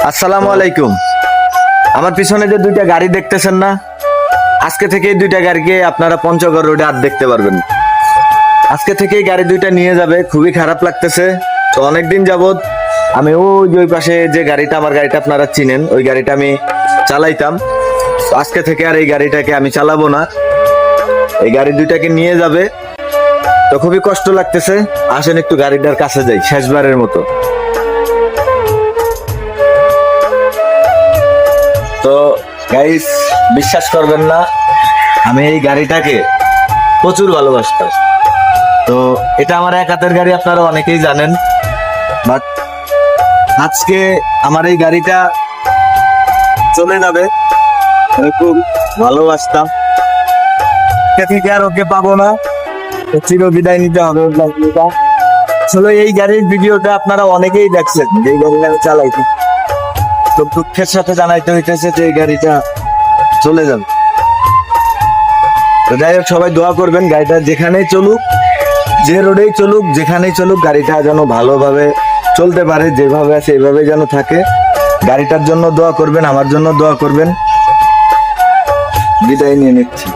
আসসালামু আলাইকুম। আমার পিছনে যে দুইটা গাড়ি দেখতেছেন না, আজকে থেকে এই দুইটা গাড়িকে আপনারা পঞ্চগড় রোডে আর দেখতে পারবেন না। আজকে থেকে এই গাড়ি দুইটা নিয়ে যাবে, খুবই খারাপ লাগতেছে। তো অনেকদিন যাবত আমি ওই পাশে যে গাড়িটা, আমার গাড়িটা আপনারা চিনেন, ওই গাড়িটা আমি চালাইতাম। তো আজকে থেকে আর এই গাড়িটাকে আমি চালাবো না। এই গাড়ি দুইটাকে নিয়ে যাবে, তো খুবই কষ্ট লাগতেছে। আসেন একটু গাড়িটার কাছে যাই শেষবারের মতো। তো গাইস, বিশ্বাস করবেন না, আমি এই গাড়িটাকে প্রচুর ভালোবাসতাম। তো এটা আমার এক হাতের গাড়ি, আপনারা অনেকেই জানেন। বাট আজকে আমার এই গাড়িটা চলে যাবে। আমি খুব ভালোবাসতাম, থেকে আর ওকে পাবো না, চির বিদায় নিতে হবে। আসলে এই গাড়ির ভিডিওটা আপনারা অনেকেই দেখছেন, এই গাড়িটা আমি চালাইছি। তো দুঃখের সাথে জানাইতে হইতেছে যে এই গাড়িটা চলে যাবে। তো যাই হোক, সবাই দোয়া করবেন, গাড়িটা যেখানেই চলুক, যে রোডেই চলুক, যেখানেই চলুক, গাড়িটা যেন ভালোভাবে চলতে পারে, যেভাবে আছে এইভাবে যেন থাকে। গাড়িটার জন্য দোয়া করবেন, আমার জন্য দোয়া করবেন। বিদায় নিয়ে নিচ্ছি।